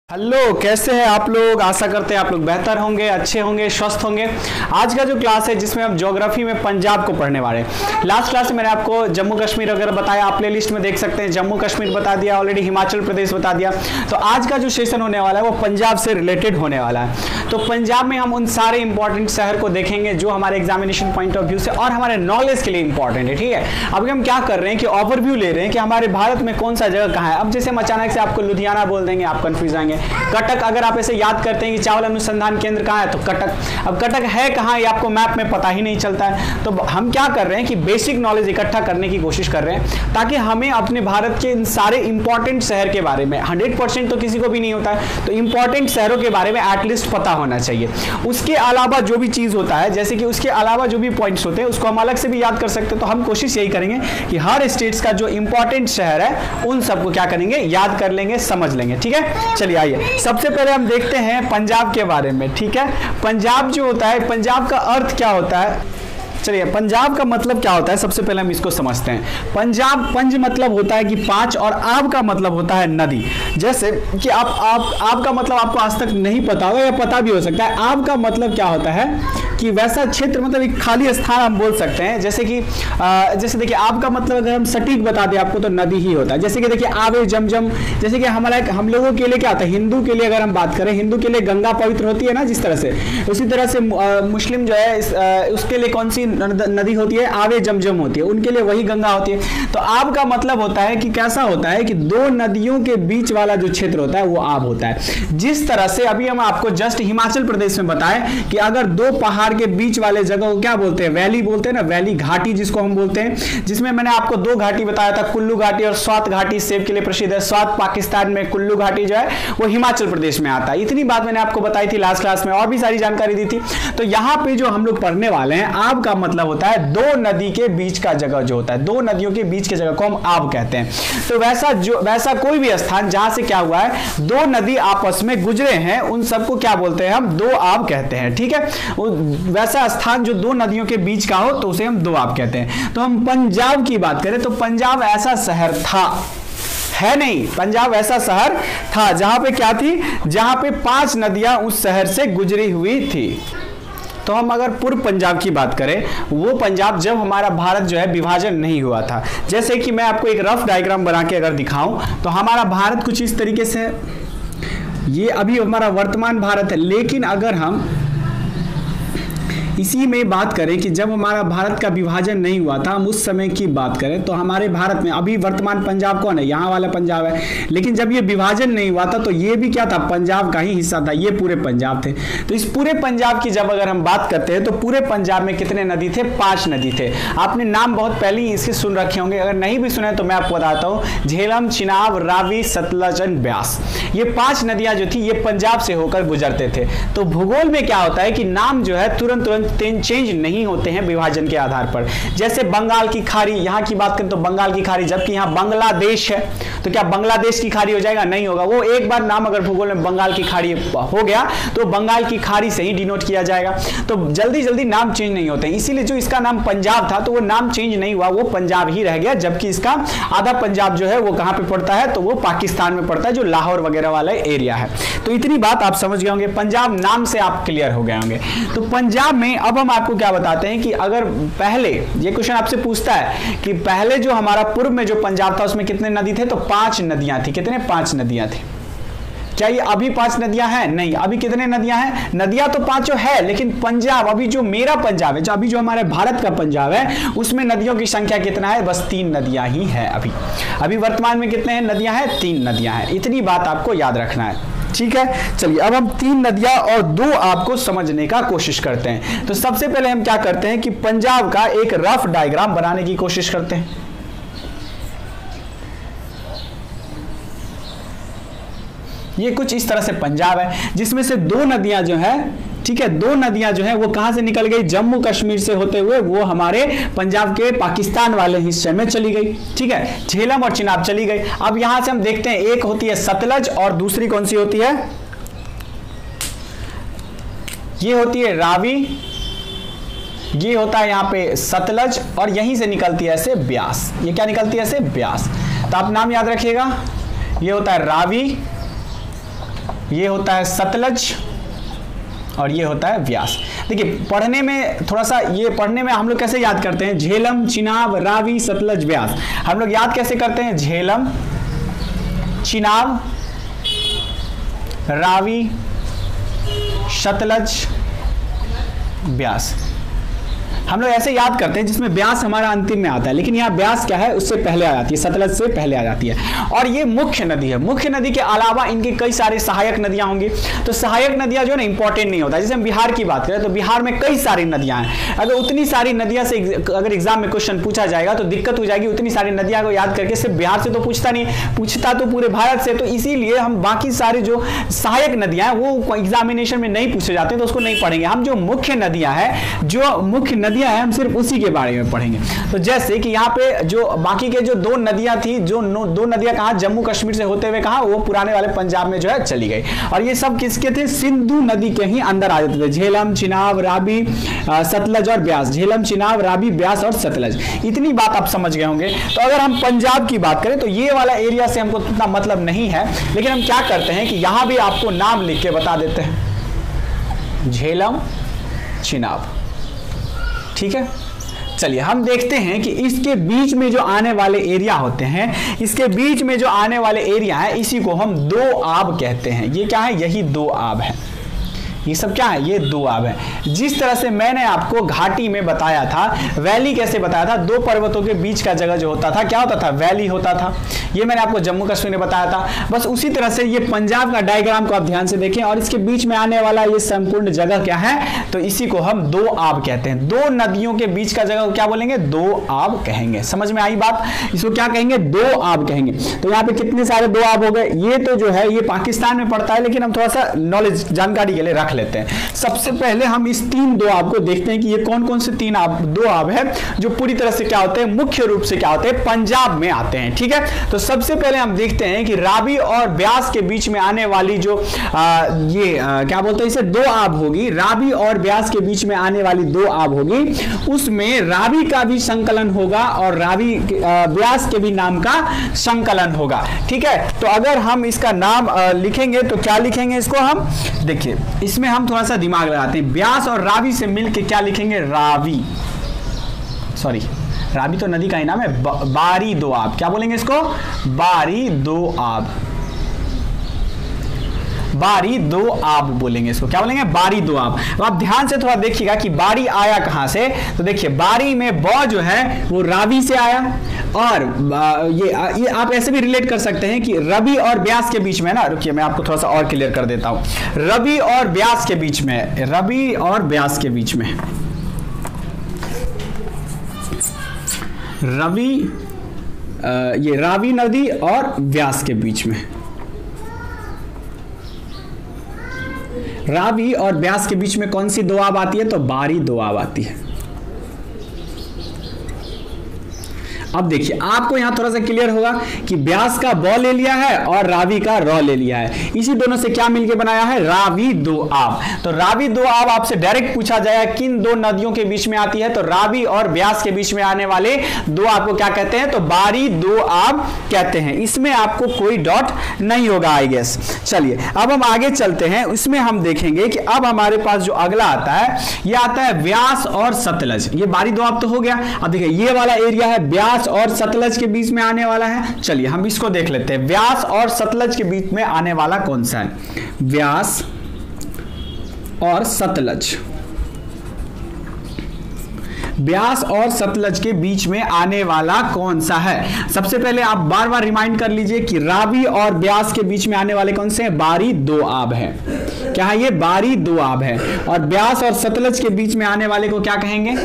Hello, कैसे हैं आप लोग। आशा करते हैं आप लोग बेहतर होंगे, अच्छे होंगे, स्वस्थ होंगे। आज का जो क्लास है जिसमें हम ज्योग्राफी में पंजाब को पढ़ने वाले हैं। लास्ट क्लास में मैंने आपको जम्मू कश्मीर वगैरह बताया, आप प्ले लिस्ट में देख सकते हैं। जम्मू कश्मीर बता दिया ऑलरेडी, हिमाचल प्रदेश बता दिया। तो आज का जो सेशन होने वाला है वो पंजाब से रिलेटेड होने वाला है। तो पंजाब में हम उन सारे इंपॉर्टेंट शहर को देखेंगे जो हमारे एग्जामिनेशन पॉइंट ऑफ व्यू से और हमारे नॉलेज के लिए इंपॉर्टेंट है। ठीक है, अभी हम क्या कर रहे हैं कि ओवरव्यू ले रहे हैं कि हमारे भारत में कौन सा जगह कहाँ है। अब जैसे हम अचानक से आपको लुधियाना बोल देंगे, आप कंफ्यूज आएंगे। कटक, अगर आप ऐसे याद करते हैं कि चावल अनुसंधान केंद्र कहाँ है तो कटक। अब कटक है कहाँ, ये आपको मैप में पता ही नहीं चलता है। तो हम क्या कर रहे हैं कि बेसिक नॉलेज इकट्ठा करने की कोशिश कर रहे हैं ताकि हमें अपने भारत के इन सारे इंपॉर्टेंट शहर के बारे में, 100% तो किसी को भी नहीं होता है, तो इंपॉर्टेंट शहरों के बारे में एटलीस्ट पता होना चाहिए। उसके अलावा जो भी चीज होता है, जैसे कि उसके अलावा जो भी पॉइंट्स होते हैं उसको हम अलग से भी याद कर सकते हैं। तो हम कोशिश यही करेंगे कि हर स्टेट्स का जो इंपॉर्टेंट शहर है उन सबको क्या करेंगे, याद कर लेंगे, समझ लेंगे। ठीक है, चलिए आइए सबसे पहले हम देखते हैं पंजाब के बारे में। ठीक है, पंजाब जो होता है, पंजाब का अर्थ क्या होता है। चलिए, पंजाब का मतलब क्या होता है सबसे पहले हम इसको समझते हैं। पंजाब, पंज मतलब होता है कि पांच, और आब का मतलब होता है नदी। जैसे कि आप का मतलब आपको आज तक नहीं पता होगा या पता भी हो सकता है। आब का मतलब क्या होता है कि वैसा क्षेत्र, मतलब एक खाली स्थान हम बोल सकते हैं। जैसे कि जैसे देखिए, आब का मतलब अगर हम सटीक बता दें आपको तो नदी ही होता है। जैसे कि देखिए आबे जमजम, जैसे कि हम लोगों के लिए क्या होता है, हिंदू के लिए अगर हम बात करें, हिंदू के लिए गंगा पवित्र होती है ना जिस तरह से, उसी तरह से मुस्लिम जो है उसके लिए कौन सी नदी होती है, आवे जमजम होती है, उनके लिए वही गंगा होती है। तो आब का मतलब होता है कि कैसा होता है कि दो नदियों के बीच वाला जो क्षेत्र होता है वो आब होता है। जिस तरह से अभी हम आपको जस्ट हिमाचल प्रदेश में बताएं कि अगर दो पहाड़ के बीच वाले जगह को क्या बोलते हैं, वैली बोलते हैं ना, वैली घाटी जिसको हम बोलते हैं। जिसमें मैंने आपको दो घाटी बताया था, कुल्लू घाटी और स्वात घाटी सेब के लिए प्रसिद्ध है। स्वात पाकिस्तान में, कुल्लू घाटी जो है वो हिमाचल प्रदेश में आता है। इतनी बात मैंने आपको बताई थी लास्ट क्लास में, और भी सारी जानकारी दी थी। तो यहां पे जो हम लोग पढ़ने वाले हैं, आब का मतलब होता है दो नदी के बीच का जगह जो होता है, दो नदियों के बीच के जगह को हम आब कहते हैं। तो वैसा कोई भी स्थान जहां से क्या हुआ है, दो नदी आपस में गुजरे हैं, उन सबको क्या बोलते हैं, हम दो आब कहते हैं। ठीक है, वैसा स्थान जो दो नदियों के बीच का हो तो उसे हम दो आब कहते हैं। तो हम पंजाब की बात करें तो पंजाब ऐसा शहर था, है नहीं, पंजाब ऐसा शहर था जहां पे क्या थी, जहां पे 5 नदियां उस शहर से गुजरी हुई थी। तो हम अगर पूर्व पंजाब की बात करें, वो पंजाब जब हमारा भारत जो है विभाजन नहीं हुआ था। जैसे कि मैं आपको एक रफ डायग्राम बना के अगर दिखाऊं तो हमारा भारत कुछ इस तरीके से, ये अभी हमारा वर्तमान भारत है। लेकिन अगर हम इसी में बात करें कि जब हमारा भारत का विभाजन नहीं हुआ था, हम उस समय की बात करें तो हमारे भारत में अभी वर्तमान पंजाब कौन है, यहाँ वाला पंजाब है। लेकिन जब ये विभाजन नहीं हुआ था तो ये भी क्या था, पंजाब का ही हिस्सा था, ये पूरे पंजाब थे। तो इस पूरे पंजाब की जब अगर हम बात करते हैं तो पूरे पंजाब में कितने नदी थे, 5 नदी थे। आपने नाम बहुत पहले ही इसके सुन रखे होंगे, अगर नहीं भी सुने तो मैं आपको बताता हूँ। झेलम, चिनाब, रावी, सतलज एंड ब्यास, ये 5 नदियां जो थी ये पंजाब से होकर गुजरते थे। तो भूगोल में क्या होता है कि नाम जो है तुरंत चेंज नहीं होते हैं विभाजन के आधार पर। जैसे बंगाल की खाड़ी, यहां की बात करें तो बंगाल की खाड़ी, जबकि यहां बांग्लादेश है तो क्या बांग्लादेश की खाड़ी हो जाएगा, नहीं होगा। वो एक बार नाम अगर भूगोल में बंगाल की खाड़ी हो गया तो बंगाल की खाड़ी से ही डिनोट किया जाएगा। तो जल्दी नाम चेंज नहीं होते, इसीलिए जो इसका नाम पंजाब था तो वो नाम चेंज नहीं हुआ, वो पंजाब ही रह गया। जबकि इसका आधा पंजाब जो है वो कहां पे पड़ता है, तो वो पाकिस्तान में पड़ता है, जो लाहौर वगैरह वाला एरिया है। तो इतनी बात आप समझ गए होंगे, पंजाब नाम से आप क्लियर हो गए होंगे। तो पंजाब में अब हम आपको क्या बताते हैं कि अगर पहले ये क्वेश्चन आपसे पूछता है कि पहले जो हमारा पूर्व में जो पंजाब था उसमें कितने नदी थे, तो 5 नदियां थी। कितने, 5 नदियां थी। क्या ये अभी 5 नदियां हैं, नहीं। अभी कितने नदियां हैं, नदियां तो 5 है, लेकिन पंजाब, अभी जो मेरा पंजाब है, जो अभी जो हमारे भारत का पंजाब है, उसमें नदियों की संख्या कितना है, बस 3 नदियां ही है। अभी वर्तमान में कितने हैं, नदियां हैं, 3 नदियां हैं। इतनी बात आपको याद रखना है। ठीक है, चलिए अब हम 3 नदियां और 2 आपको समझने का कोशिश करते हैं। तो सबसे पहले हम क्या करते हैं कि पंजाब का एक रफ डायग्राम बनाने की कोशिश करते हैं। ये कुछ इस तरह से पंजाब है, जिसमें से 2 नदियां जो है, ठीक है, 2 नदियां जो है वो कहां से निकल गई, जम्मू कश्मीर से होते हुए वो हमारे पंजाब के पाकिस्तान वाले हिस्से में चली गई। ठीक है, झेलम और चिनाब चली गई। अब यहां से हम देखते हैं, एक होती है सतलज और दूसरी कौन सी होती है, ये होती है रावी, ये होता है यहां पे सतलज, और यहीं से निकलती है ऐसे ब्यास। ये क्या निकलती है, ऐसे ब्यास। तो आप नाम याद रखिएगा, ये होता है रावी, ये होता है सतलज और ये होता है व्यास। देखिए पढ़ने में थोड़ा सा, ये पढ़ने में हम लोग कैसे याद करते हैं, झेलम, चिनाब, रावी, सतलज, व्यास। हम लोग याद कैसे करते हैं, झेलम, चिनाब, रावी, सतलज, व्यास। हम लोग ऐसे याद करते हैं जिसमें व्यास हमारा अंतिम में आता है, लेकिन यहाँ व्यास क्या है, उससे पहले आ जाती है, सतलज से पहले आ जाती है। और ये मुख्य नदी है। मुख्य नदी के अलावा इनके कई सारे सहायक नदियां होंगी। तो सहायक नदियां जो है ना इंपॉर्टेंट नहीं होता। जैसे हम बिहार की बात करें तो बिहार में कई सारी नदियां हैं। अगर उतनी सारी नदियां से अगर एग्जाम में क्वेश्चन पूछा जाएगा तो दिक्कत हो जाएगी। उतनी सारी नदियां को याद करके सिर्फ बिहार से तो पूछता नहीं, पूछता तो पूरे भारत से। तो इसीलिए हम बाकी सारी जो सहायक नदियां हैं वो एग्जामिनेशन में नहीं पूछे जाते, तो उसको नहीं पढ़ेंगे। हम जो मुख्य नदियां हैं, जो मुख्य नदियां है, हम सिर्फ उसी के बारे में पढ़ेंगे। तो जैसे कि यहाँ पे जो बाकी के जो दो नदियां थी, जो दो नदियां कहाँ, जम्मू कश्मीर से होते हुए कहाँ, वो पुराने वाले पंजाब में जो है चली गई। और ये सब किसके थे, सिंधु नदी के ही अंदर आ जाते थे। झेलम, चिनाब, रावी, सतलज और ब्यास। झेलम, चिनाब, रावी, ब्यास और सतलज। इतनी बात आप समझ गए होंगे। तो अगर हम पंजाब की बात करें तो ये वाला एरिया से हमको इतना मतलब नहीं है, लेकिन हम क्या करते हैं कि यहां भी आपको नाम लिख के बता देते हैं, झेलम, चिनाब। ठीक है, चलिए हम देखते हैं कि इसके बीच में जो आने वाले एरिया होते हैं, इसके बीच में जो आने वाले एरिया है, इसी को हम दो आब कहते हैं। ये क्या है, यही दो आब है। ये सब क्या है, ये दो आब है। जिस तरह से मैंने आपको घाटी में बताया था, वैली कैसे बताया था, दो पर्वतों के बीच का जगह जो होता था क्या होता था, वैली होता था। ये मैंने आपको जम्मू कश्मीर में बताया था। बस उसी तरह से ये पंजाब का डायग्राम को आप ध्यान से देखें, और इसके बीच में आने वाला ये संपूर्ण जगह क्या है, तो इसी को हम दो आब कहते हैं। दो नदियों के बीच का जगह को क्या बोलेंगे, दो आब कहेंगे। समझ में आई बात, इसको क्या कहेंगे, दो आब कहेंगे। तो यहाँ पे कितने सारे दो आब हो गए। ये तो जो है ये पाकिस्तान में पड़ता है, लेकिन हम थोड़ा सा नॉलेज जानकारी के लिए रख लेते हैं। सबसे पहले हम इस तीन दो आब को देखते हैं कि ये कौन कौन से तीन आब, दो आब है जो पूरी तरह से क्या होते हैं, मुख्य रूप से क्या होते हैं, पंजाब में आते हैं। ठीक है, तो सबसे पहले हम देखते हैं कि रावी और ब्यास के बीच में आने वाली जो क्या बोलते हैं इसे, दो आब होगी। रावी और ब्यास के बीच में आने वाली दो आब होगी, उसमें रावी का भी संकलन होगा और रावी ब्यास के भी नाम का संकलन होगा। ठीक है, तो अगर हम इसका नाम लिखेंगे तो क्या लिखेंगे इसको हम, देखिए इसमें हम थोड़ा सा दिमाग लगाते हैं। ब्यास और रावी से मिलके क्या लिखेंगे, रावी, सॉरी रावी तो नदी का ही नाम है, बारी दो आब। क्या बोलेंगे इसको, बारी दो आब। बारी दो आब बोलेंगे इसको, क्या बोलेंगे, बारी दो आब। तो आप ध्यान से थोड़ा देखिएगा कि बारी आया कहां से। तो देखिए बारी में ब जो है वो रावी से आया, और ये आप ऐसे भी रिलेट कर सकते हैं कि रवि और ब्यास के बीच में ना, रुकिए मैं आपको थोड़ा सा और क्लियर कर देता हूं। रवि और ब्यास के बीच में, रवि और ब्यास के बीच में, रवि, ये रावी नदी और व्यास के बीच में, रावी और ब्यास के बीच में कौन सी दो आब आती है, तो बारी दो आब आती है। अब देखिए आपको यहां थोड़ा सा क्लियर होगा कि ब्यास का ब ले लिया है और रावी का र ले लिया है, इसी दोनों से क्या मिलके बनाया है, रावी दो आब। तो रावी दो आब आपसे डायरेक्ट पूछा जाएगा किन दो नदियों के बीच में आती है, तो रावी और ब्यास के बीच में आने वाले दो आब को क्या कहते हैं, तो बारी दो आब कहते हैं। इसमें आपको कोई डॉट नहीं होगा आई गेस। चलिए अब हम आगे चलते हैं, इसमें हम देखेंगे कि अब हमारे पास जो अगला आता है, यह आता है व्यास और सतलज। ये बारी दो आब तो हो गया। अब देखिए ये वाला एरिया है व्यास और सतलज के बीच में आने वाला है। चलिए हम इसको देख लेते हैं, व्यास और सतलज के बीच में आने वाला कौन सा है, व्यास और सतलज। ब्यास और सतलज के बीच में आने वाला कौन सा है। सबसे पहले आप बार बार रिमाइंड कर लीजिए कि रावी और ब्यास के बीच में आने वाले कौन से हैं, बारी दो आब है। क्या है ये, बारी दो आब है। और ब्यास और सतलज के बीच में आने वाले को क्या कहेंगे,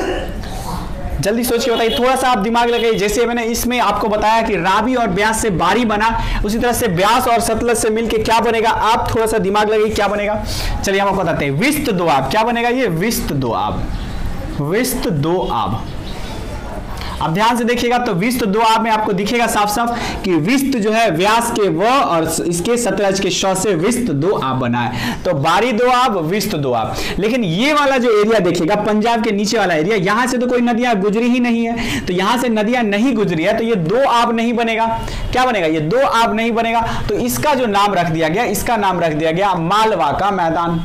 जल्दी सोच के बताइए, थोड़ा सा आप दिमाग लगाइए। जैसे मैंने इसमें आपको बताया कि रावी और ब्यास से बारी बना, उसी तरह से ब्यास और सतलज से मिलके क्या बनेगा, आप थोड़ा सा दिमाग लगाइए क्या बनेगा। चलिए हम आपको बताते हैं, विस्त दो आब। क्या बनेगा ये, विस्त दो आब, विस्त दो आब। अब ध्यान से देखिएगा तो विस्त दोआब में आपको दिखेगा साफ साफ कि विस्त जो है व्यास के व और इसके सतलज के श से विस्त दोआब बना है। तो बारी दोआब, विस्त दोआब। लेकिन ये वाला जो एरिया देखिएगा पंजाब के नीचे वाला एरिया, यहां से तो कोई नदियां गुजरी ही नहीं है, तो यहां से नदियां नहीं गुजरी है, तो ये दोआब नहीं बनेगा। क्या बनेगा? ये दोआब नहीं बनेगा। तो इसका जो नाम रख दिया गया, इसका नाम रख दिया गया मालवा का मैदान।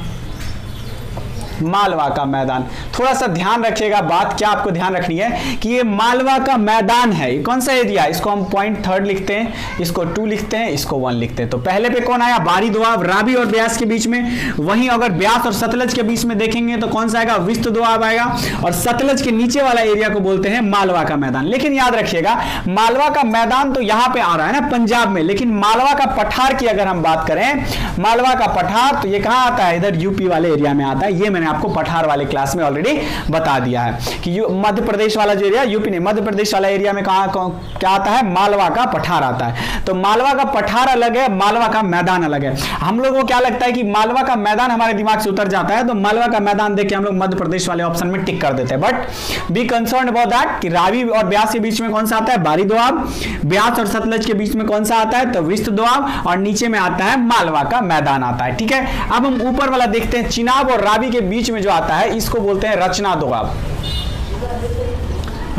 मालवा का मैदान। थोड़ा सा ध्यान रखिएगा, बात क्या आपको ध्यान रखनी है कि ये मालवा का मैदान है। ये कौन सा एरिया? इसको हम पॉइंट 3 लिखते हैं, इसको 2 लिखते हैं, इसको 1 लिखते हैं। तो पहले पे कौन आया? बारी दोआब, रावी और ब्यास के बीच में। वहीं अगर ब्यास और सतलज के बीच में देखेंगे तो कौन सा आएगा? विस्त दोआब आएगा। और सतलज के नीचे वाला एरिया को बोलते हैं मालवा का मैदान। लेकिन याद रखिएगा, मालवा का मैदान तो यहां पे आ रहा है ना पंजाब में, लेकिन मालवा का पठार की अगर हम बात करें, मालवा का पठार तो ये कहां आता है? इधर यूपी वाले एरिया में आता है। ये मैंने आपको पठार वाले क्लास में ऑलरेडी बता दिया है कि मध्य प्रदेश वाला जो एरिया, यूपी नहीं, मध्य प्रदेश वाला एरिया में क्या आता है? मालवा का पठार आता है। तो मालवा का पठार अलग है, मालवा का मैदान अलग है। हम लोगों को क्या लगता है कि मालवा का मैदान हमारे दिमाग से उतर जाता है, तो मालवा का मैदान देख के हम लोग मध्य प्रदेश वाले ऑप्शन में टिक कर देते हैं। But be concern about that कि रावी और ब्यास के बीच में कौन सा आता है? बारी दोआब। ब्यास और सतलज के बीच में कौन सा आता है? तो विस्त दोआब। और नीचे में आता है मालवा का मैदान आता है। ठीक है, अब हम ऊपर वाला देखते हैं। चिनाब और रावी के बीच में जो आता है इसको बोलते हैं रचना दोआब।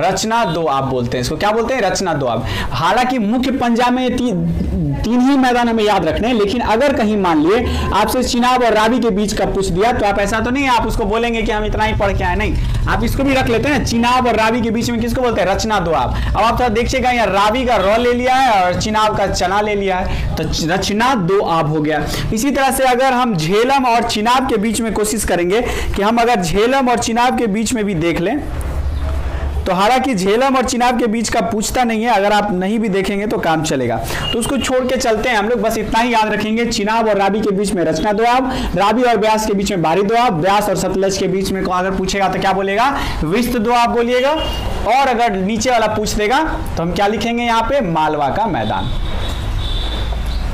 रचना दोआब बोलते हैं इसको। क्या बोलते हैं? रचना दोआब। हालांकि मुख्य पंजाब में तीन ही मैदान हमें याद रखने हैं, लेकिन अगर कहीं मान लिए आपसे चिनाब और रावी के बीच का पूछ दिया तो आप ऐसा तो नहीं आप उसको बोलेंगे कि हम इतना ही पढ़ के आए, नहीं, आप इसको भी रख लेते हैं। चिनाब और रावी के बीच में किसको बोलते हैं? रचना दोआब। अब आप थोड़ा देखिएगा, यहाँ रावी का र ले लिया है और चिनाब का चना ले लिया है, तो रचना दोआब हो गया। इसी तरह से अगर हम झेलम और चिनाब के बीच में कोशिश करेंगे कि हम अगर झेलम और चिनाब के बीच में भी देख लें, तो हालांकि झेलम और चिनाब के बीच का पूछता नहीं है, अगर आप नहीं भी देखेंगे तो काम चलेगा, तो उसको छोड़ के चलते हैं हम लोग। बस इतना ही याद रखेंगे, चिनाब और रावी के बीच में रचना दोआब, रावी और ब्यास के बीच में बारी दोआब, ब्यास और सतलज के बीच में अगर पूछेगा तो क्या बोलेगा? विस्त दोआब बोलिएगा। और अगर नीचे वाला पूछ देगा तो हम क्या लिखेंगे यहाँ पे? मालवा का मैदान।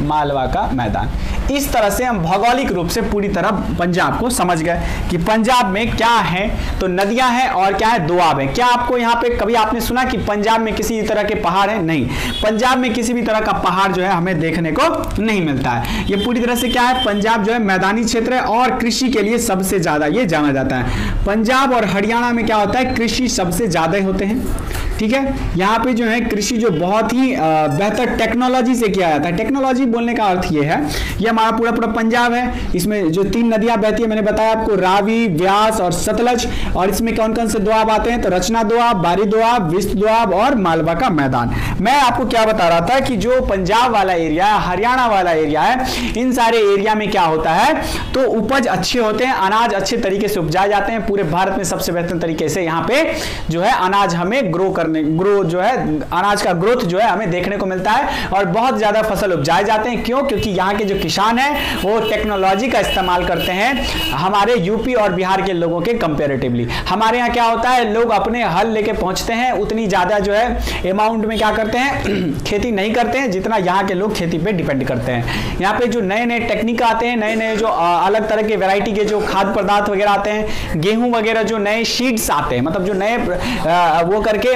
मालवा का मैदान। इस तरह से हम भौगोलिक रूप से पूरी तरह पंजाब को समझ गए कि पंजाब में क्या है, तो नदियां हैं और क्या है? दोआब है। क्या आपको यहाँ पे कभी आपने सुना कि पंजाब में किसी तरह के पहाड़ हैं? नहीं, पंजाब में किसी भी तरह का पहाड़ जो है हमें देखने को नहीं मिलता है। ये पूरी तरह से क्या है? पंजाब जो है मैदानी क्षेत्र है और कृषि के लिए सबसे ज्यादा ये जाना जाता है। पंजाब और हरियाणा में क्या होता है? कृषि सबसे ज्यादा होते हैं। ठीक है, यहाँ पे जो है कृषि जो बहुत ही बेहतर टेक्नोलॉजी से किया जाता है। टेक्नोलॉजी बोलने का अर्थ ये है, ये हमारा पूरा पूरा पंजाब है, इसमें जो 3 नदियां बहती है मैंने बताया आपको, रावी, व्यास और सतलज। और इसमें कौन कौन से दोआब आते हैं? तो रचना दोआब, बारी दोआब, विस्त दोआब और मालवा का मैदान। मैं आपको क्या बता रहा था कि जो पंजाब वाला एरिया है, हरियाणा वाला एरिया है, इन सारे एरिया में क्या होता है? तो उपज अच्छे होते हैं, अनाज अच्छे तरीके से उपजाए जाते हैं। पूरे भारत में सबसे बेहतर तरीके से यहाँ पे जो है अनाज हमें ग्रो जो है अनाज का ग्रोथ जो है हमें देखने को मिलता है और बहुत ज्यादा फसल उपजाए जाते हैं। क्यों? क्योंकि यहाँ के जो किसान हैं वो टेक्नोलॉजी का इस्तेमाल करते हैं हमारे यूपी और बिहार के लोगों के कंपैरेटिवली। हमारे यहाँ क्या होता है? लोग अपने हल लेके पहुंचते हैं, उतनी ज्यादा जो है अमाउंट में क्या करते हैं? खेती नहीं करते हैं जितना यहाँ के लोग खेती पे डिपेंड करते हैं। यहाँ पे जो नए नए टेक्निक आते हैं, नए नए जो अलग तरह के वैरायटी के जो खाद्य पदार्थ वगैरह आते हैं, गेहूं वगैरह जो नए सीड्स आते हैं, मतलब जो नए वो करके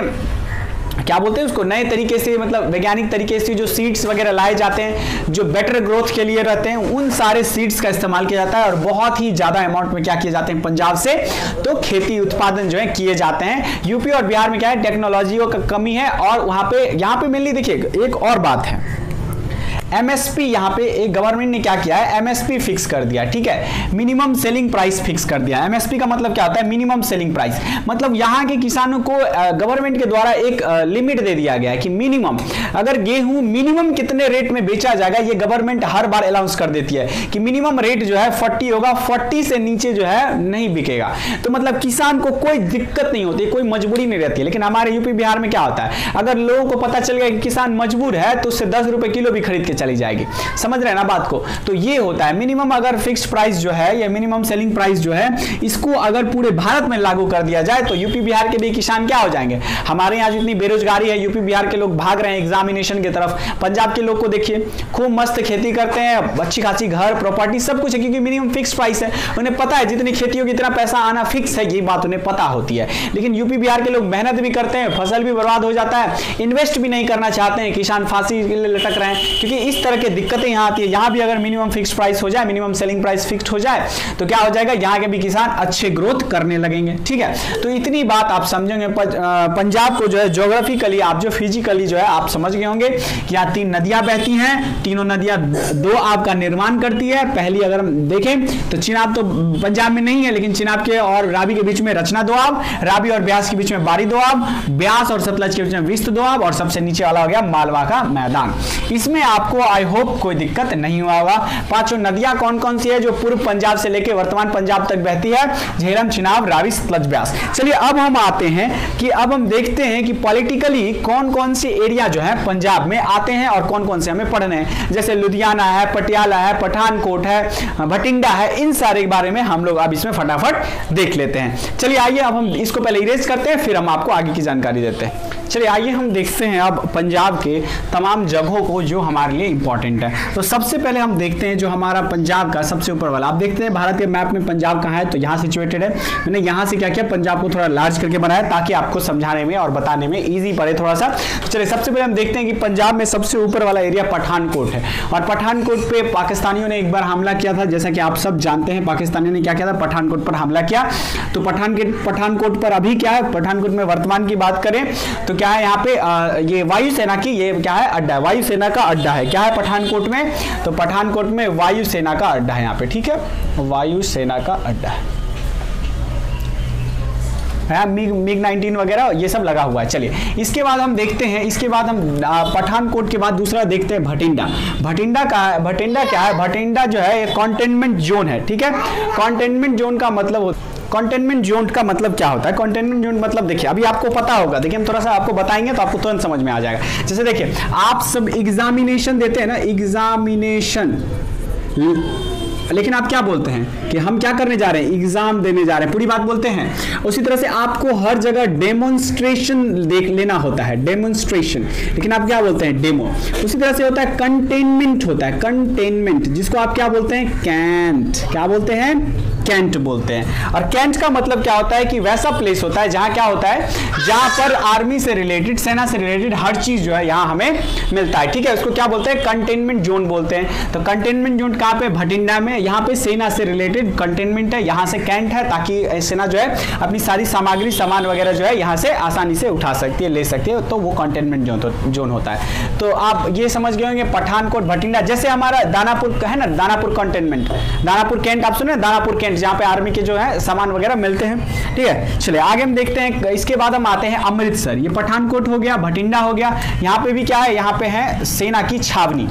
क्या बोलते हैं उसको, नए तरीके से, मतलब वैज्ञानिक तरीके से जो सीड्स वगैरह लाए जाते हैं जो बेटर ग्रोथ के लिए रहते हैं, उन सारे सीड्स का इस्तेमाल किया जाता है और बहुत ही ज्यादा अमाउंट में क्या किए जाते हैं पंजाब से, तो खेती उत्पादन जो है किए जाते हैं। यूपी और बिहार में क्या है? टेक्नोलॉजी का कमी है। और यहाँ पे मेनली देखिए एक और बात है, एमएसपी यहाँ पे एक गवर्नमेंट ने क्या किया है? एमएसपी फिक्स कर दिया। ठीक है, मिनिमम सेलिंग प्राइस फिक्स कर दिया। एमएसपी का मतलब क्या होता है? Minimum selling price. मतलब यहाँ के किसानों को गवर्नमेंट के द्वारा एक लिमिट दे दिया गया है कि मिनिमम अगर गेहूं मिनिमम कितने रेट में बेचा जाएगा, ये गवर्नमेंट हर बार अनाउंस कर देती है कि मिनिमम रेट जो है 40 होगा, 40 से नीचे जो है नहीं बिकेगा। तो मतलब किसान को कोई दिक्कत नहीं होती, कोई मजबूरी नहीं रहती है। लेकिन हमारे यूपी बिहार में क्या होता है? अगर लोगों को पता चल गया कि किसान मजबूर है तो उससे 10 रुपए किलो भी खरीद के चली जाएगी। समझ रहे हैं ना बात को? तो ये होता है मिनिमम अगर फिक्स्ड प्राइस जो है या मिनिमम सेलिंग प्राइस जो है, इसको अगर पूरे भारत में लागू कर दिया जाए तो यूपी बिहार के भी किसान क्या हो जाएंगे। हमारे यहाँ जितनी बेरोजगारी है, यूपी बिहार के लोग भाग रहे हैं एग्जामिनेशन की तरफ। पंजाब के लोग को देखिए, खूब मस्त खेती करते हैं, अच्छी खासी घर प्रॉपर्टी सब कुछ है, क्योंकि मिनिमम फिक्स प्राइस है। उन्हें पता है जितनी खेती होगी इतना पैसा आना फिक्स है, ये बात उन्हें पता होती है। लेकिन यूपी बिहार के लोग मेहनत भी करते हैं, फसल भी बर्बाद हो जाता है, इन्वेस्ट भी नहीं करना चाहते हैं, किसान फांसी के लिए लटक रहे हैं, क्योंकि इस तरह की दिक्कतें यहाँ आती है। यहाँ भी अगर मिनिमम फिक्स प्राइस हो जाए, मिनिमम सेलिंग प्राइस फिक्स हो जाए तो क्या हो जाएगा, यहाँ के भी किसान अच्छे ग्रोथ करने लगेंगे। ठीक है, तो इतनी बात आप समझेंगे। पंजाब को जो है ज्योग्राफिकली आप जो फिजिकली जो है आप समझ गए होंगे कि यहाँ 3 नदियां बहती हैं, तीनों नदियां 2 आब का निर्माण करती है। पहली अगर हम देखें तो चिनाब तो पंजाब में नहीं है, लेकिन चिनाब के और रावी के बीच में रचना दोआब, रावी और ब्यास के बीच में बारी दोआब, ब्यास और सतलज के बीच में विस्त दोआब, और सबसे नीचे वाला हो गया मालवा का मैदान। इसमें आपको आई होप कोई दिक्कत नहीं हुआ होगा। 5 नदियां कौन कौन सी है जो पूर्व पंजाब से लेकर वर्तमान पंजाब तक बहती है? झेलम, चिनाब, रावी, सतलज, ब्यास। चलिए अब हम आते हैं कि अब हम देखते हैं कि पॉलिटिकली कौन कौन से एरिया जो है पंजाब में आते हैं और कौन कौन से हमें पढ़ने हैं। जैसे लुधियाना है, पटियाला है, पठानकोट है, भटिंडा है, इन सारे के बारे में हम लोग अब इसमें फटाफट देख लेते हैं। चलिए आइए अब हम इसको पहले इरेज करते हैं, फिर हम आपको आगे की जानकारी देते हैं। चलिए आइए हम देखते हैं अब पंजाब के तमाम जगहों को जो हमारे लिए इंपॉर्टेंट है। तो सबसे पहले हम देखते हैं जो हमारा पंजाब का सबसे ऊपर वाला, आप देखते हैं भारत के मैप में पंजाब कहाँ है, तो यहाँ सिचुएटेड है। मैंने यहाँ से क्या किया, पंजाब को थोड़ा लार्ज करके बनाया ताकि आपको समझाने में और बताने में ईजी पड़े थोड़ा सा। तो चलिए सबसे पहले हम देखते हैं कि पंजाब में सबसे ऊपर वाला एरिया पठानकोट है, और पठानकोट पे पाकिस्तानियों ने एक बार हमला किया था। जैसा कि आप सब जानते हैं पाकिस्तानियों ने क्या किया था, पठानकोट पर हमला किया। तो पठानकोट पर अभी क्या है, पठानकोट में वर्तमान की बात करें तो क्या है, यहाँ पे ये वायुसेना की ये क्या है, अड्डा है, वायुसेना का अड्डा है। क्या है पठानकोट में, तो पठानकोट में वायुसेना का अड्डा है यहाँ पे। ठीक है, वायुसेना का अड्डा है, मिग 19 वगैरह ये सब लगा हुआ है। चलिए इसके बाद हम देखते हैं, इसके बाद हम पठानकोट के बाद दूसरा देखते हैं भटिंडा। भटिंडा क्या है, भटिंडा जो है एक कंटेनमेंट जोन है। ठीक है, कंटेनमेंट जोन का मतलब कंटेनमेंट जोन का मतलब क्या होता है? कंटेनमेंट जोन मतलब देखिए अभी आपको पता होगा, देखिए हम थोड़ा सा आपको बताएंगे तो आपको तुरंत समझ में आ जाएगा। जैसे देखिए आप सब एग्जामिनेशन देते हैं ना, एग्जामिनेशन, लेकिन आप क्या बोलते हैं कि हम क्या करने जा रहे हैं, एग्जाम देने जा रहे हैं, पूरी बात बोलते हैं। उसी तरह से आपको हर जगह डेमोन्स्ट्रेशन देख लेना होता है, डेमोन्स्ट्रेशन, लेकिन आप क्या बोलते हैं, डेमो। उसी तरह से होता है कंटेनमेंट, होता है कंटेनमेंट, जिसको आप क्या बोलते हैं, कैंट। क्या बोलते हैं, कैंट बोलते हैं। और कैंट का मतलब क्या होता है कि वैसा प्लेस होता है जहां क्या होता है, जहां पर आर्मी से रिलेटेड, सेना से रिलेटेड हर चीज जो है यहां हमें मिलता है। ठीक है, उसको क्या बोलते हैं, कंटेनमेंट जोन बोलते हैं। तो कंटेनमेंट जोन कहां पे, भटिंडा में। यहाँ पे सेना से रिलेटेड कंटेनमेंट है, यहाँ से कैंट है, ताकि सेना जो है अपनी सारी सामग्री, सामान वगैरह जो है यहाँ से आसानी से उठा सकती है, ले सकती है, तो वो कंटेनमेंट जोन होता है। तो आप ये समझ गए होंगे पठानकोट, भटिंडा। जैसे हमारा दानापुर है ना, दानापुर कंटेनमेंट, दानापुर कैंट, आप सुने दानापुर कैंट, जहाँ पे आर्मी के जो है सामान वगैरह मिलते हैं। ठीक है, चलिए आगे हम देखते हैं। इसके बाद हम आते हैं अमृतसर। ये पठानकोट हो गया, भटिंडा हो गया। यहाँ पे भी क्या है, यहाँ पे है सेना की छावनी,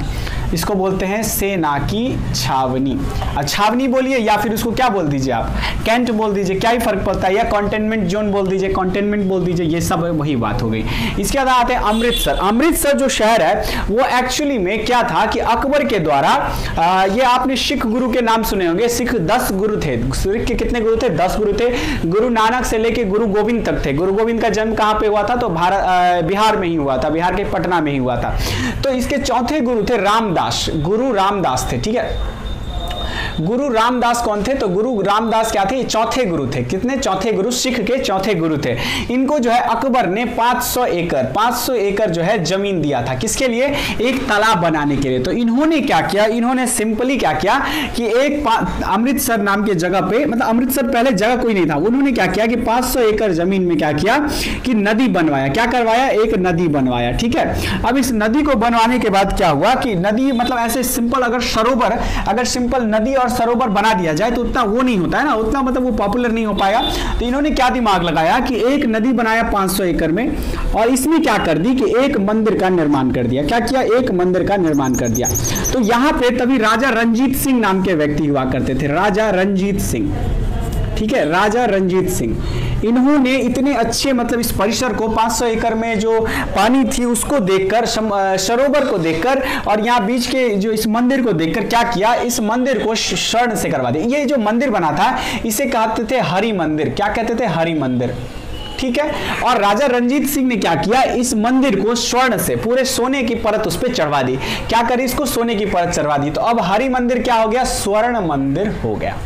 इसको बोलते हैं सेना की छावनी। छावनी बोलिए या फिर उसको क्या बोल दीजिए आप, कैंट बोल दीजिए, क्या ही फर्क पड़ता है, या कंटेनमेंट जोन बोल दीजिए, कंटेनमेंट बोल दीजिए, ये सब वही बात हो गई। इसके बाद आते हैं अमृतसर। अमृतसर जो शहर है वो एक्चुअली में क्या था कि अकबर के द्वारा, ये आपने सिख गुरु के नाम सुने होंगे। सिख 10 गुरु थे। सिख के कितने गुरु थे, 10 गुरु थे। गुरु नानक से लेके गुरु गोविंद तक थे। गुरु गोविंद का जन्म कहाँ पे हुआ था, तो बिहार में ही हुआ था, बिहार के पटना में ही हुआ था। तो इसके चौथे गुरु थे रामदास, गुरु रामदास थे। ठीक है, गुरु रामदास कौन थे, तो गुरु रामदास क्या थे, चौथे गुरु थे। कितने, चौथे गुरु, सिख के चौथे गुरु थे। इनको जो है अकबर ने 500 एकड़ जो है जमीन दिया था, किसके लिए, एक तालाब बनाने के लिए। तो इन्होंने क्या किया, इन्होंने सिंपली क्या किया कि एक अमृतसर नाम के जगह पे, मतलब अमृतसर पहले जगह कोई नहीं था, उन्होंने क्या किया कि 500 एकड़ जमीन में क्या किया कि नदी बनवाया। क्या करवाया, एक नदी बनवाया। ठीक है, अब इस नदी को बनवाने के बाद क्या हुआ कि नदी, मतलब ऐसे सिंपल अगर सरोवर, अगर सिंपल नदी और सरोवर बना दिया जाए तो उतना वो नहीं होता है ना, उतना मतलब वो पॉपुलर नहीं हो पाएगा। तो इन्होंने क्या दिमाग लगाया कि एक नदी बनाया 500 एकड़ में, और इसमें क्या कर दी कि एक मंदिर का निर्माण कर दिया। क्या किया, एक मंदिर का निर्माण कर दिया। तो यहां पे तभी राजा रंजीत सिंह नाम के व्यक्ति हुआ करते थे, राजा रंजीत सिंह। ठीक है, राजा रंजीत सिंह, इन्होंने इतने अच्छे मतलब इस परिसर को 500 एकड़ में जो पानी थी उसको देखकर, सरोवर को देखकर और यहाँ बीच के जो इस मंदिर को देखकर क्या किया, इस मंदिर को स्वर्ण से करवा दिया। ये जो मंदिर बना था इसे कहते थे हरि मंदिर। क्या कहते थे? हरि मंदिर। ठीक है। और राजा रंजीत सिंह ने क्या किया, इस मंदिर को स्वर्ण से, पूरे सोने की परत उस पर चढ़वा दी। क्या करी? इसको सोने की परत चढ़वा दी। तो अब हरि मंदिर क्या हो गया? स्वर्ण मंदिर हो गया,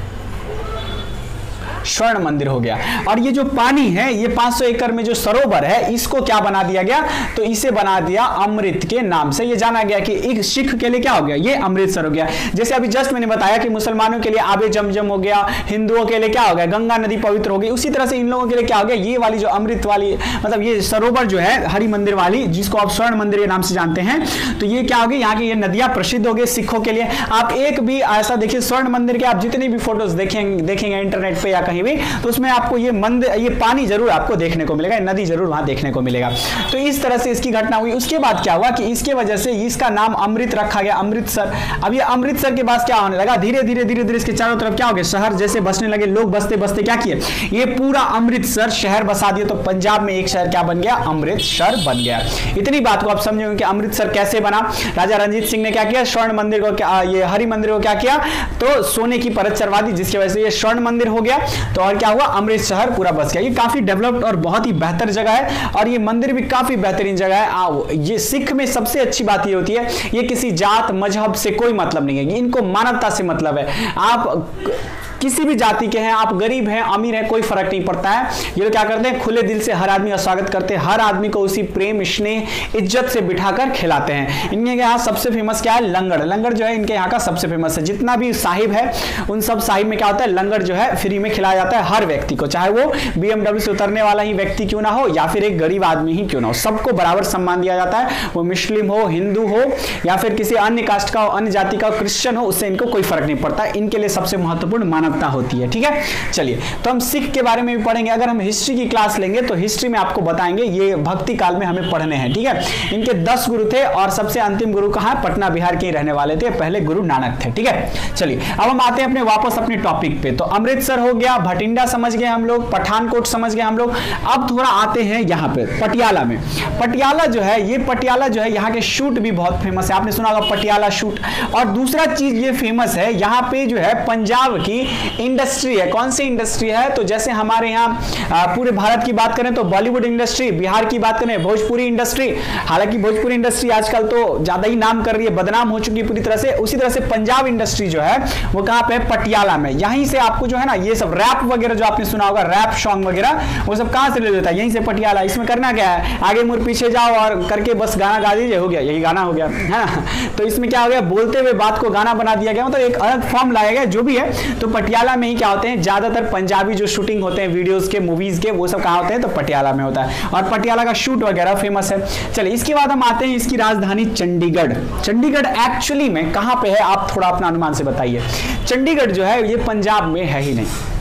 स्वर्ण मंदिर हो गया। और ये जो पानी है, ये 500 एकड़ में जो सरोवर है, इसको क्या बना दिया गया? तो इसे बना दिया अमृत के नाम से। ये जाना गया कि एक सिख के लिए क्या हो गया? ये अमृतसर हो गया। जैसे अभी जस्ट मैंने बताया कि मुसलमानों के लिए आबे जमजम हो गया, हिंदुओं के लिए क्या हो गया? गंगा नदी पवित्र हो गई। उसी तरह से इन लोगों के लिए क्या हो गया? ये वाली जो अमृत वाली मतलब ये सरोवर जो है हरि मंदिर वाली, जिसको आप स्वर्ण मंदिर के नाम से जानते हैं, तो ये क्या हो गई? यहाँ की ये नदियां प्रसिद्ध हो गई सिखों के लिए। आप एक भी ऐसा देखिए स्वर्ण मंदिर के, आप जितनी भी फोटोज देखेंगे इंटरनेट पे या कहीं भी, तो उसमें आपको ये मंदिर, ये पानी जरूर आपको देखने को मिलेगा, नदी जरूर वहां देखने को मिलेगा। तो इस तरह से इसकी घटना हुई। उसके बाद क्या हुआ कि इसके वजह से इसका नाम अमृत रखा गया, अमृतसर। अब ये अमृतसर के बाद क्या होने लगा? धीरे धीरे इसके चारों तरफ क्या हो गया? शहर जैसे बसने लगे, लोग बसते बसते क्या किए? ये पूरा अमृतसर शहर बसा दिया। तो पंजाब में एक शहर क्या बन गया? अमृतसर बन गया। इतनी बात को आप समझेंगे कि अमृतसर कैसे बना। राजा रंजीत सिंह ने क्या किया? स्वर्ण मंदिर को क्या, ये हरि मंदिर को क्या किया? तो सोने की परत चढ़वा दी, जिसकी वजह से ये स्वर्ण मंदिर हो गया। तो और क्या हुआ? अमृत शहर पूरा बस गया। ये काफी डेवलप्ड और बहुत ही बेहतर जगह है, और ये मंदिर भी काफी बेहतरीन जगह है। ये सिख में सबसे अच्छी बात ये होती है, ये किसी जात मजहब से कोई मतलब नहीं है, इनको मानवता से मतलब है। आप किसी भी जाति के हैं, आप गरीब हैं अमीर हैं, कोई फर्क नहीं पड़ता है। ये लोग क्या करते हैं? खुले दिल से हर आदमी का स्वागत करते हैं, हर आदमी को उसी प्रेम स्नेह इज्जत से बिठाकर खिलाते हैं। इनके यहाँ सबसे फेमस क्या है? लंगर। लंगर जो है इनके यहाँ का सबसे फेमस है। जितना भी साहिब है उन सब साहिब में क्या होता है? लंगर जो है फ्री में खिलाया जाता है हर व्यक्ति को, चाहे वो BMW से उतरने वाला ही व्यक्ति क्यों ना हो या फिर एक गरीब आदमी ही क्यों ना हो, सबको बराबर सम्मान दिया जाता है। वो मुस्लिम हो, हिंदू हो या फिर किसी अन्य कास्ट का हो, अन्य जाति का, क्रिश्चियन हो, उससे इनको कोई फर्क नहीं पड़ता। इनके लिए सबसे महत्वपूर्ण मानवता होती है। ठीक है, चलिए तो हम सिख के बारे में भी पढ़ेंगे। अगर हम हिस्ट्री की क्लास लेंगे तो हिस्ट्री में आपको बताएंगे, ये भक्ति काल में हमें पढ़ने हैं। ठीक है, इनके 10 गुरु थे और सबसे अंतिम गुरु कहां? पटना बिहार के ही रहने वाले थे, पहले गुरु नानक थे। ठीक है, चलिए अब हम आते हैं अपने वापस अपने टॉपिक पे। तो अमृतसर हो गया, भटिंडा समझ गए हम लोग, पठानकोट समझ गए हम लोग। अब थोड़ा आते हैं यहाँ पे पटियाला में। पटियाला जो है, ये पटियाला जो है यहाँ के शूट भी बहुत फेमस है, आपने सुना होगा पटियाला शूट। और दूसरा चीज ये फेमस है, यहाँ पे जो है पंजाब की इंडस्ट्री है। कौन सी इंडस्ट्री है? तो जैसे हमारे यहाँ पूरे भारत की बात करें तो बॉलीवुड इंडस्ट्री, बिहार की बात करें भोजपुरी इंडस्ट्री। हालांकि भोजपुरी इंडस्ट्री आजकल तो ज्यादा ही नाम कर रही है, बदनाम हो चुकी है पूरी तरह से। उसी तरह से पंजाब इंडस्ट्री जो है वो कहां पे? पटियाला में। यहीं से आपको जो है ना ये सब रैप वगैरह जो आपने सुना होगा, रैप सॉन्ग वगैरह, वो सब कहां से ले लेता है? यहीं से पटियाला। इसमें करना क्या है? आगे मुड़ पीछे जाओ और करके बस गाना गा दीजिए, हो गया, यही गाना हो गया, है ना। तो इसमें क्या हो गया? बोलते हुए बात को गाना बना दिया गया, मतलब एक अलग फॉर्म लाया गया। जो भी है, तो पटियाला में ही क्या होते हैं? ज्यादातर पंजाबी जो शूटिंग होते हैं वीडियोस के, मूवीज के, वो सब कहां होते हैं? तो पटियाला में होता है। और पटियाला का शूट वगैरह फेमस है। चलिए इसके बाद हम आते हैं इसकी राजधानी चंडीगढ़। चंडीगढ़ एक्चुअली में कहां पे है? आप थोड़ा अपना अनुमान से बताइए। चंडीगढ़ जो है ये पंजाब में है ही नहीं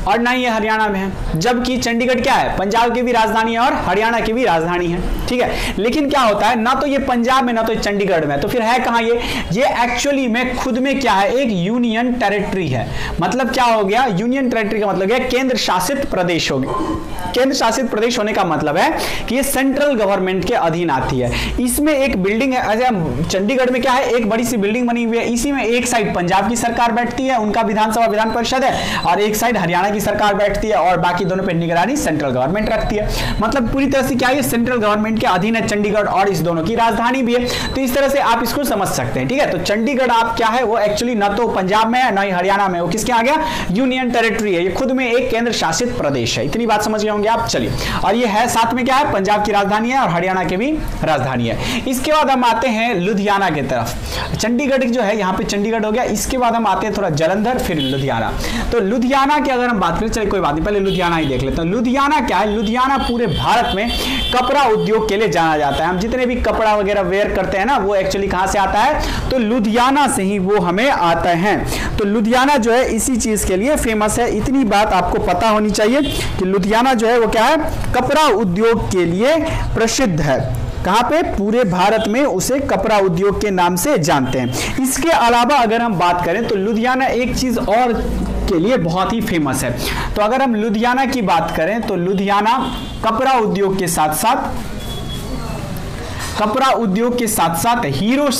और ना ही ये हरियाणा में है, जबकि चंडीगढ़ क्या है? पंजाब की भी राजधानी है और हरियाणा की भी राजधानी है। ठीक है, लेकिन क्या होता है, ना तो ये पंजाब में ना तो चंडीगढ़ में, तो फिर है कहां ये एक्चुअली में खुद में क्या है? एक यूनियन टेरिटरी है। मतलब क्या हो गया? यूनियन टेरिटरी का मतलब है केंद्र शासित प्रदेश हो गया। केंद्र शासित प्रदेश होने का मतलब है कि ये सेंट्रल गवर्नमेंट के अधीन आती है। इसमें एक बिल्डिंग है, चंडीगढ़ में क्या है? एक बड़ी सी बिल्डिंग बनी हुई है। इसी में एक साइड पंजाब की सरकार बैठती है, उनका विधानसभा विधान परिषद है, और एक साइड हरियाणा की सरकार बैठती है, और बाकी दोनों पे निगरानी सेंट्रल गवर्नमेंट रखती है। मतलब पूरी तरह से क्या है? सेंट्रल गवर्नमेंट के अधीन है चंडीगढ़, और इस दोनों की राजधानी भी है। तो इस तरह से आप इसको समझ सकते हैं। ठीक है, तो चंडीगढ़ आप क्या है? वो एक्चुअली ना तो पंजाब में है ना ही हरियाणा में, वो किसके आ गया? यूनियन टेरिटरी है, ये खुद में एक केंद्र शासित प्रदेश है। इतनी बात समझ गए होंगे आप। चलिए, और ये है साथ में क्या है? पंजाब की राजधानी है और हरियाणा की भी राजधानी है। इसके बाद हम आते हैं लुधियाना की तरफ। चंडीगढ़ जो है यहाँ पे चंडीगढ़ हो गया। इसके बाद हम आते हैं थोड़ा जालंधर, फिर लुधियाना। तो लुधियाना की अगर हम बात करें, चलिए कोई बात नहीं, पहले लुधियाना ही देख लेते हैं। लुधियाना क्या है? लुधियाना पूरे भारत में कपड़ा उद्योग के लिए जाना जाता है। हम जितने भी कपड़ा वगैरह वेयर करते हैं ना, वो एक्चुअली कहां से आता है? तो लुधियाना से ही वो हमें आता है। तो लुधियाना जो है इसी चीज के लिए फेमस है। इतनी बात आपको पता होनी चाहिए कि लुधियाना जो है वो क्या है? कपड़ा उद्योग के लिए प्रसिद्ध है। कहां पे? पूरे भारत में उसे कपड़ा उद्योग के नाम से जानते हैं। इसके अलावा अगर हम बात करें तो लुधियाना एक चीज और के लिए बहुत ही फेमस है। तो अगर हम लुधियाना की बात करें तो लुधियाना कपड़ा उद्योग के साथ साथ हीरो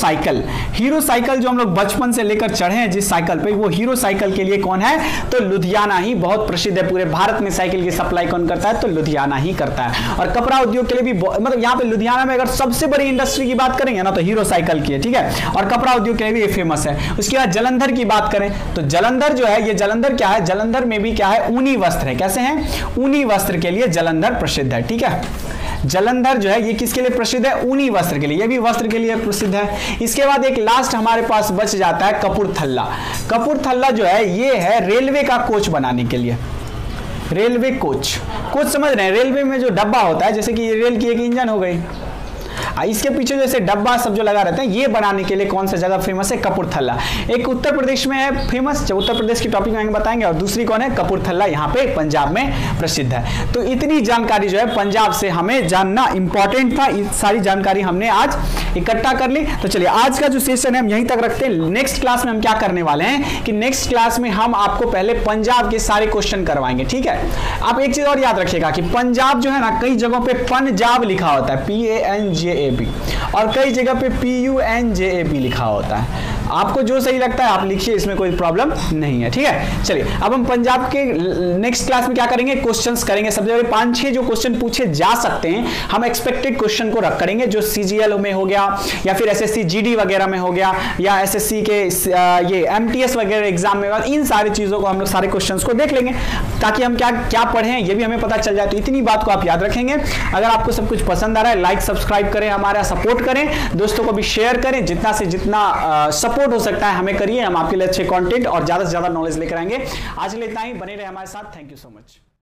साइकिल जो हम लोग बचपन से लेकर चढ़े हैं जिस साइकिल पे, वो हीरो साइकिल के लिए कौन है? तो लुधियाना ही बहुत प्रसिद्ध है। पूरे भारत में साइकिल की सप्लाई कौन करता है? तो लुधियाना ही करता है। और कपड़ा उद्योग के लिए भी मतलब यहाँ पे लुधियाना में अगर सबसे बड़ी इंडस्ट्री की बात करेंगे ना तो हीरो साइकिल की है, ठीक है। और कपड़ा उद्योग के लिए भी ये फेमस है। उसके बाद जलंधर की बात करें तो जलंधर जो है, ये जलंधर क्या है? जलंधर में भी क्या है? ऊनी वस्त्र है। कैसे हैं? ऊनी वस्त्र के लिए जलंधर प्रसिद्ध है, ठीक है। जलंधर जो है ये किसके लिए प्रसिद्ध है? ऊनी वस्त्र के लिए, ये भी वस्त्र के लिए प्रसिद्ध है। इसके बाद एक लास्ट हमारे पास बच जाता है कपूरथला। कपूरथला जो है ये है रेलवे का कोच बनाने के लिए। रेलवे कोच समझ रहे हैं? रेलवे में जो डब्बा होता है, जैसे कि ये रेल की एक इंजन हो गई, इसके पीछे जैसे डब्बा सब जो लगा रहते हैं, ये बनाने के लिए कौन सा जगह फेमस है? कपूरथला। एक उत्तर प्रदेश में है फेमस, जब उत्तर प्रदेश की टॉपिक में बताएंगे, और दूसरी कौन है? कपूरथला, यहाँ पे पंजाब में प्रसिद्ध है। तो इतनी जानकारी जो है पंजाब से हमें जानना इंपॉर्टेंट था, सारी जानकारी हमने आज इकट्ठा कर ली। तो चलिए आज का जो सेशन है हम यहीं तक रखते हैं। नेक्स्ट क्लास में हम क्या करने वाले हैं कि नेक्स्ट क्लास में हम आपको पहले पंजाब के सारे क्वेश्चन करवाएंगे, ठीक है। आप एक चीज और याद रखिएगा कि पंजाब जो है ना, कई जगहों पे पंजाब लिखा होता है, PANJAB, और कई जगह पे PUNJAB लिखा होता है। आपको जो सही लगता है आप लिखिए, इसमें कोई प्रॉब्लम नहीं है, ठीक है। चलिए अब हम पंजाब के नेक्स्ट क्लास में क्या करेंगे? क्वेश्चंस करेंगे। सबसे पहले 5-6 जो क्वेश्चन पूछे जा सकते हैं, हम एक्सपेक्टेड क्वेश्चन को रख करेंगे, जो CGL में हो गया या फिर SSC GD वगैरह में हो गया, या SSC के ये MTS वगैरह एग्जाम में, इन सारी चीजों को हम लोग सारे क्वेश्चंस को देख लेंगे, ताकि हम क्या क्या पढ़ें ये भी हमें पता चल जाए। तो इतनी बात को आप याद रखेंगे। अगर आपको सब कुछ पसंद आ रहा है, लाइक सब्सक्राइब करें, हमारा सपोर्ट करें, दोस्तों को भी शेयर करें, जितना से जितना सपोर्ट हो सकता है हमें करिए। हम आपके लिए अच्छे कंटेंट और ज्यादा से ज्यादा नॉलेज लेकर आएंगे। आज के लिए इतना ही, बने रहे हमारे साथ। Thank you so much.